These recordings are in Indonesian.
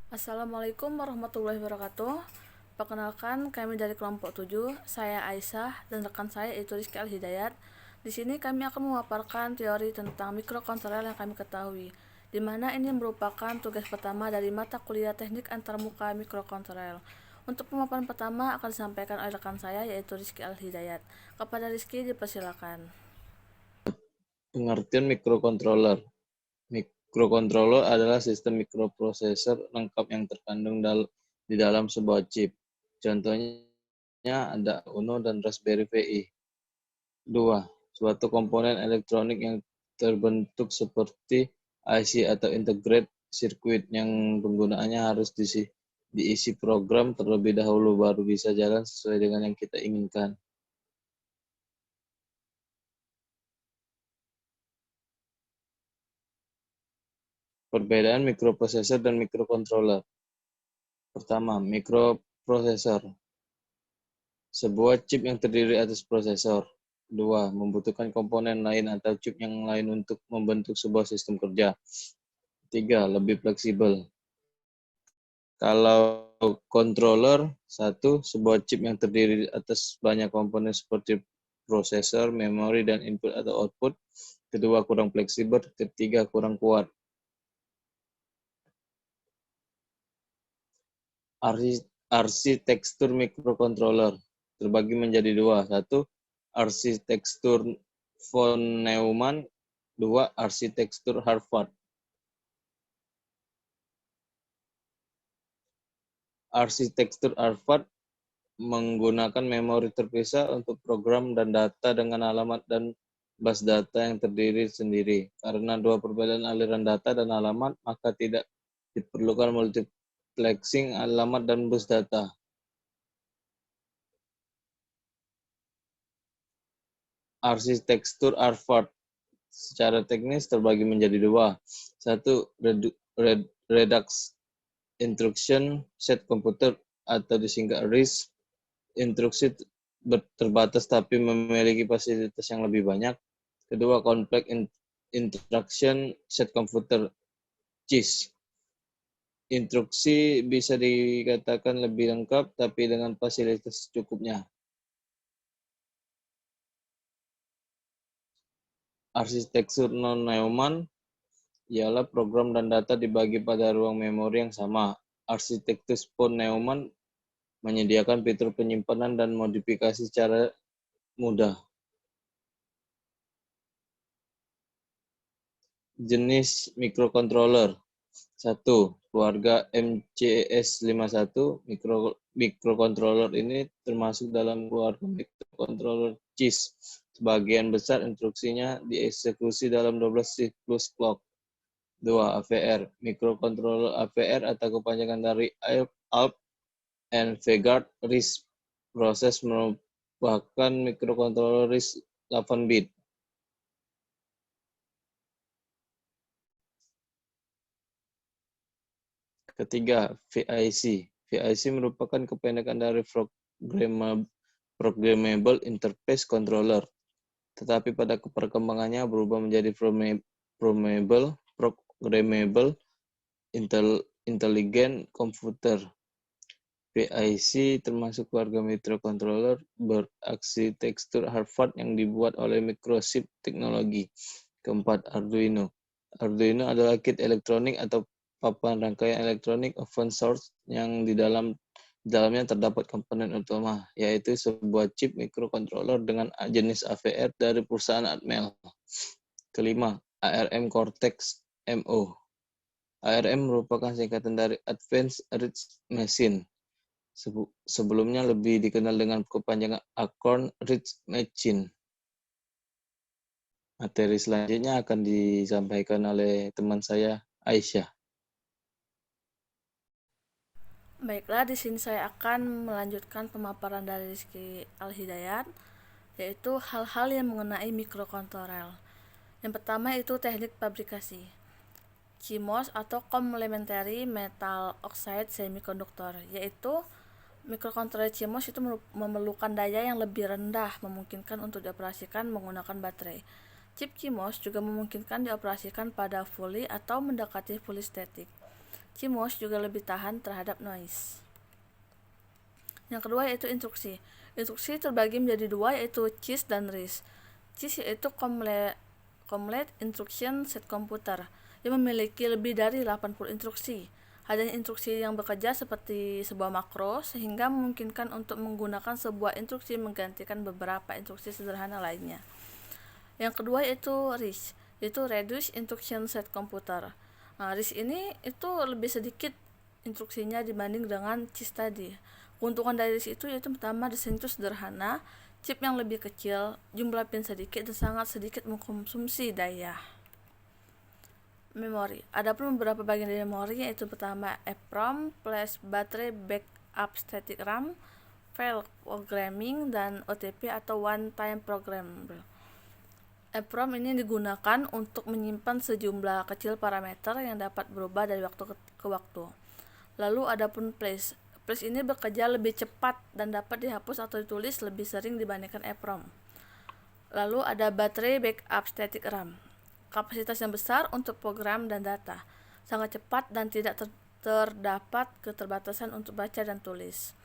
Assalamualaikum warahmatullahi wabarakatuh. Perkenalkan, kami dari kelompok 7, saya Aisyah dan rekan saya yaitu Rizky Al-Hidayat. Di sini kami akan memaparkan teori tentang mikrokontroler yang kami ketahui, di mana ini merupakan tugas pertama dari mata kuliah teknik antarmuka mikrokontroler. Untuk pemaparan pertama akan disampaikan oleh rekan saya yaitu Rizky Al-Hidayat. Kepada Rizky dipersilakan. Pengertian mikrokontroler. Mikrokontroler adalah sistem mikroprosesor lengkap yang terkandung di dalam sebuah chip. Contohnya ada Uno dan Raspberry Pi. 2. Suatu komponen elektronik yang terbentuk seperti IC atau integrated circuit yang penggunaannya harus diisi program terlebih dahulu baru bisa jalan sesuai dengan yang kita inginkan. Perbedaan mikroprosesor dan mikrokontroler. Pertama, mikroprosesor. Sebuah chip yang terdiri atas prosesor. 2. Membutuhkan komponen lain atau chip yang lain untuk membentuk sebuah sistem kerja. 3. Lebih fleksibel. Kalau controller, 1. Sebuah chip yang terdiri atas banyak komponen seperti prosesor, memori, dan input atau output. Kedua, kurang fleksibel. Ketiga, kurang kuat. Arsitektur mikrokontroler terbagi menjadi dua. 1. Arsitektur von Neumann. 2. Arsitektur Harvard. Arsitektur Harvard menggunakan memori terpisah untuk program dan data dengan alamat dan bus data yang terdiri sendiri. Karena dua perbedaan aliran data dan alamat, maka tidak diperlukan multiplexing alamat dan bus data. Arsitektur Harvard secara teknis terbagi menjadi dua. 1. Redux Instruction Set Computer atau disingkat RISC. Instruksi terbatas tapi memiliki fasilitas yang lebih banyak. Kedua, Complex Instruction Set Computer CISC. Instruksi bisa dikatakan lebih lengkap tapi dengan fasilitas secukupnya. Arsitektur non-Neumann ialah program dan data dibagi pada ruang memori yang sama. Arsitektur von Neumann menyediakan fitur penyimpanan dan modifikasi secara mudah. Jenis mikrokontroler. 1. Keluarga MCS51. Mikrokontroler ini termasuk dalam keluarga mikrokontroler CISC. Sebagian besar instruksinya dieksekusi dalam 12 siklus clock. 2. AVR. Mikrokontroler AVR atau kepanjangan dari Alp and Vanguard RISC. Proses merupakan mikrokontroler RISC 8 bit. Ketiga, VIC. VIC merupakan kependekan dari Programmable Interface Controller, tetapi pada perkembangannya berubah menjadi Programmable Intelligent Computer. VIC termasuk keluarga microcontroller berarsitektur Harvard yang dibuat oleh Microchip Technology. Keempat, Arduino. Arduino adalah kit elektronik atau papan rangkaian elektronik open source yang di dalamnya terdapat komponen utama, yaitu sebuah chip mikrokontroler dengan jenis AVR dari perusahaan Atmel. Kelima, ARM Cortex-M0. ARM merupakan singkatan dari Advanced Read Machine. Sebelumnya lebih dikenal dengan kepanjangan Acorn Read Machine. Materi selanjutnya akan disampaikan oleh teman saya, Aisyah. Baiklah, di sini saya akan melanjutkan pemaparan dari Rizky Al-Hidayat, yaitu hal-hal yang mengenai mikrokontroler. Yang pertama itu teknik fabrikasi. CMOS atau Complementary Metal Oxide Semiconductor, yaitu mikrokontroler CMOS itu memerlukan daya yang lebih rendah, memungkinkan untuk dioperasikan menggunakan baterai. Chip CMOS juga memungkinkan dioperasikan pada fully atau mendekati fully static. CMOS juga lebih tahan terhadap noise. Yang kedua yaitu instruksi. Instruksi terbagi menjadi dua, yaitu CIS dan RISC. CIS yaitu Complete Instruction Set Computer, yang memiliki lebih dari 80 instruksi. Adanya instruksi yang bekerja seperti sebuah makro, sehingga memungkinkan untuk menggunakan sebuah instruksi menggantikan beberapa instruksi sederhana lainnya. Yang kedua yaitu RISC, yaitu Reduced Instruction Set Computer. RISC ini itu lebih sedikit instruksinya dibanding dengan CIS tadi. Keuntungan dari RISC itu yaitu pertama, desain itu sederhana, chip yang lebih kecil, jumlah pin sedikit, dan sangat sedikit mengkonsumsi daya. Memori. Adapun beberapa bagian dari memori yaitu pertama EEPROM, flash, baterai, backup static RAM, file programming, dan OTP atau one time programmable. EEPROM ini digunakan untuk menyimpan sejumlah kecil parameter yang dapat berubah dari waktu ke waktu. Lalu adapun flash. Flash ini bekerja lebih cepat dan dapat dihapus atau ditulis lebih sering dibandingkan EEPROM. Lalu ada baterai backup static RAM. Kapasitas yang besar untuk program dan data. Sangat cepat dan tidak terdapat keterbatasan untuk baca dan tulis.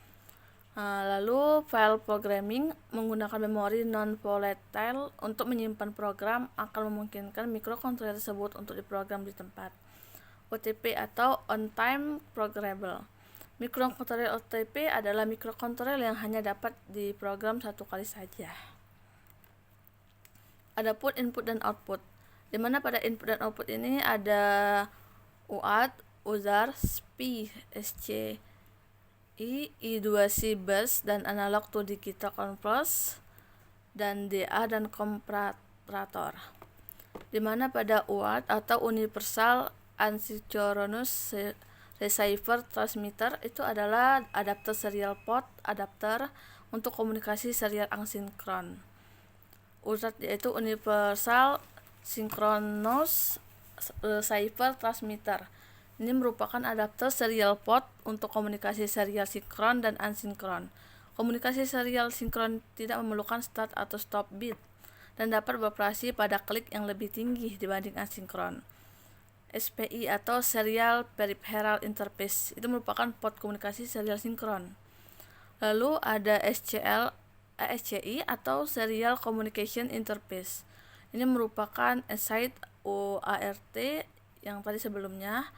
Lalu file programming menggunakan memori non-volatile untuk menyimpan program akan memungkinkan mikrokontroler tersebut untuk diprogram di tempat. OTP atau on-time programmable. Mikrokontroler OTP adalah mikrokontroler yang hanya dapat diprogram satu kali saja. Adapun input dan output, di mana pada input dan output ini ada UART, UZAR, SPI, SC, I2C bus, dan analog to digital converters, dan DA dan komparator. Di mana pada UART atau Universal Asynchronous Receiver Transmitter itu adalah adapter serial port adapter untuk komunikasi serial asinkron. UZART yaitu Universal Synchronous Receiver Transmitter. Ini merupakan adapter serial port untuk komunikasi serial sinkron dan asinkron. Komunikasi serial sinkron tidak memerlukan start atau stop bit dan dapat beroperasi pada klik yang lebih tinggi dibanding asinkron. SPI atau Serial Peripheral Interface itu merupakan port komunikasi serial sinkron. Lalu ada SCI atau Serial Communication Interface. Ini merupakan Aside UART yang tadi sebelumnya.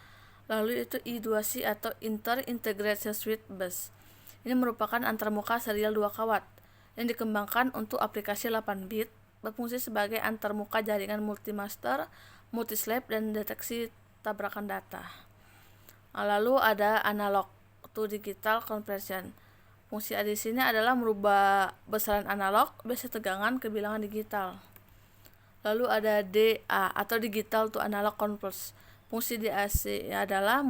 Lalu itu I2C atau Inter Integrated Switch Bus. Ini merupakan antarmuka serial 2 kawat yang dikembangkan untuk aplikasi 8 bit, berfungsi sebagai antarmuka jaringan multimaster, multislab, dan deteksi tabrakan data. Lalu ada analog to digital conversion. Fungsi di sini adalah merubah besaran analog, base tegangan, ke bilangan digital. Lalu ada DA atau digital to analog conversion. Fungsi DAC adalah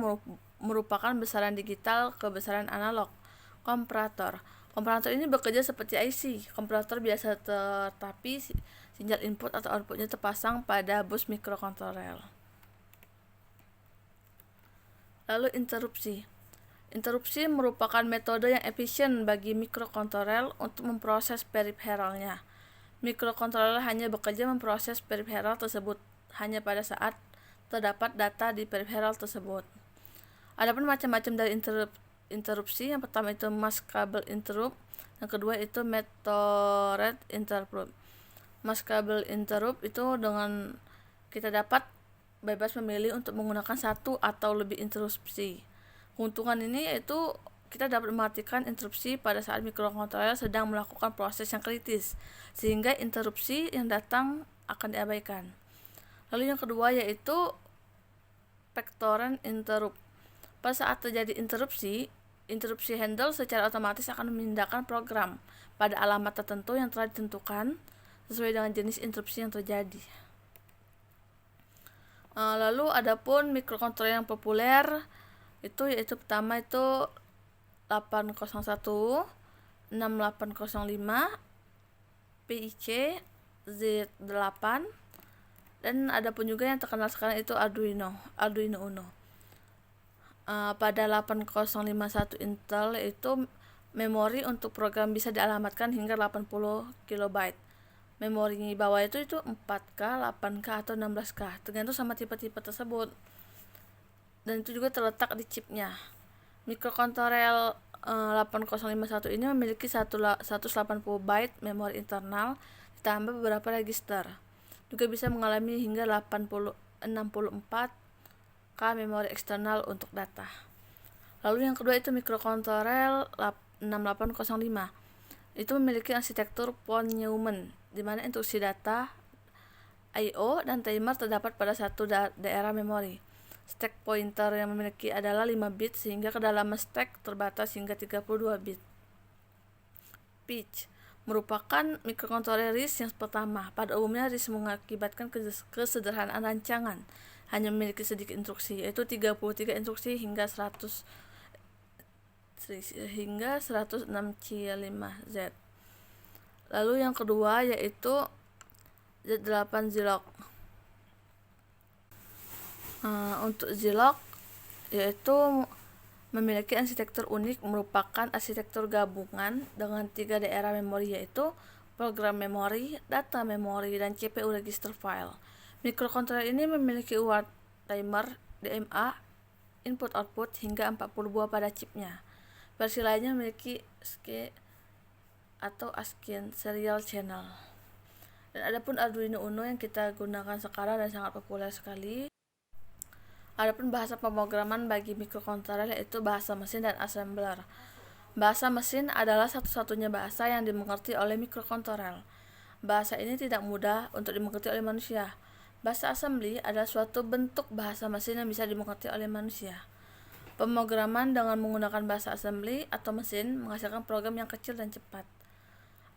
merupakan besaran digital ke besaran analog. Komparator. Komparator ini bekerja seperti IC. Komparator biasa tetapi sinyal input atau outputnya terpasang pada bus mikrokontroler. Lalu interupsi. Interupsi merupakan metode yang efisien bagi mikrokontroler untuk memproses peripheralnya. Mikrokontroler hanya bekerja memproses peripheral tersebut hanya pada saat terdapat data di peripheral tersebut. Adapun macam-macam dari interupsi, yang pertama itu maskable interrupt, yang kedua itu method interrupt. Maskable interrupt itu dengan kita dapat bebas memilih untuk menggunakan satu atau lebih interupsi. Keuntungan ini yaitu kita dapat mematikan interupsi pada saat mikrokontroler sedang melakukan proses yang kritis, sehingga interupsi yang datang akan diabaikan. Lalu yang kedua yaitu factored interrupt. Pada saat terjadi interupsi handle secara otomatis akan memindahkan program pada alamat tertentu yang telah ditentukan sesuai dengan jenis interupsi yang terjadi. Lalu adapun mikrokontroler yang populer itu yaitu pertama itu 801, 6805, PIC, Z8, dan ada pun juga yang terkenal sekarang itu Arduino Uno. Pada 8051 Intel itu memori untuk program bisa dialamatkan hingga 80 KB. Memori bawah itu 4K, 8K, atau 16K, tergantung sama tipe-tipe tersebut. dan itu juga terletak di chipnya. Mikrokontrol 8051 ini memiliki 180 byte memori internal ditambah beberapa register. Juga bisa mengalami hingga 64 K memori eksternal untuk data. Lalu yang kedua itu mikrokontrol 6805. Itu memiliki arsitektur von Neumann, di mana instruksi data, I/O, dan timer terdapat pada satu daerah memori. Stack pointer yang memiliki adalah 5 bit sehingga kedalaman stack terbatas hingga 32 bit. Pitch merupakan mikrokontroler RISC yang pertama. Pada umumnya RISC mengakibatkan kesederhanaan rancangan, hanya memiliki sedikit instruksi, yaitu 33 instruksi hingga 106C5Z. Lalu yang kedua yaitu Z8 Zilog. Untuk Zilog yaitu memiliki arsitektur unik, merupakan arsitektur gabungan dengan 3 daerah memori, yaitu program memori, data memori, dan CPU register file. Mikrokontroler ini memiliki UART timer, DMA, input-output hingga 40 buah pada chipnya. Versi lainnya memiliki SCH atau ASCII serial channel. Dan adapun Arduino Uno yang kita gunakan sekarang dan sangat populer sekali. Adapun bahasa pemrograman bagi mikrokontroler yaitu bahasa mesin dan assembler. Bahasa mesin adalah satu-satunya bahasa yang dimengerti oleh mikrokontroler. Bahasa ini tidak mudah untuk dimengerti oleh manusia. Bahasa assembly adalah suatu bentuk bahasa mesin yang bisa dimengerti oleh manusia. Pemrograman dengan menggunakan bahasa assembly atau mesin menghasilkan program yang kecil dan cepat.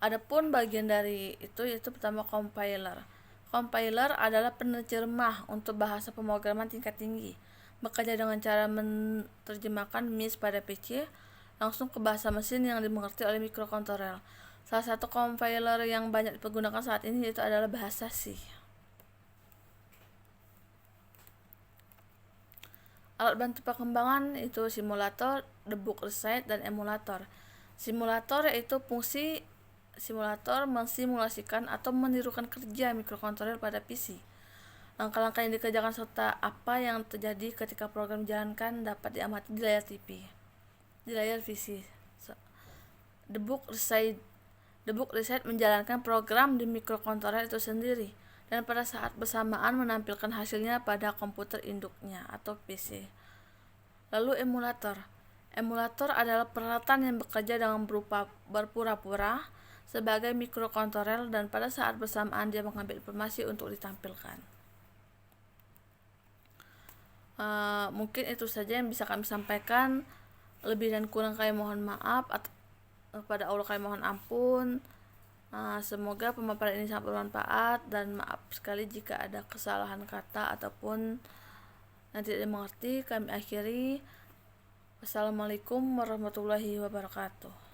Adapun bagian dari itu yaitu pertama compiler. Compiler adalah penerjemah untuk bahasa pemrograman tingkat tinggi, bekerja dengan cara menerjemahkan MIS pada PC langsung ke bahasa mesin yang dimengerti oleh mikrokontroler. Salah satu compiler yang banyak digunakan saat ini yaitu adalah bahasa C. Alat bantu perkembangan itu simulator, debug recite, dan emulator. Simulator yaitu fungsi simulator mensimulasikan atau menirukan kerja mikrokontroler pada PC. Langkah-langkah yang dikerjakan serta apa yang terjadi ketika program dijalankan dapat diamati di layar TV, di layar PC. Debug recite menjalankan program di mikrokontroler itu sendiri dan pada saat bersamaan menampilkan hasilnya pada komputer induknya atau PC. Lalu emulator. Emulator adalah peralatan yang bekerja dengan berupa berpura-pura sebagai mikrokontroler dan pada saat bersamaan dia mengambil informasi untuk ditampilkan. Mungkin itu saja yang bisa kami sampaikan. Lebih dan kurang kami mohon maaf, kepada Allah kami mohon ampun. Semoga pemaparan ini sangat bermanfaat dan maaf sekali jika ada kesalahan kata ataupun yang tidak dimengerti. Kami akhiri. Wassalamualaikum warahmatullahi wabarakatuh.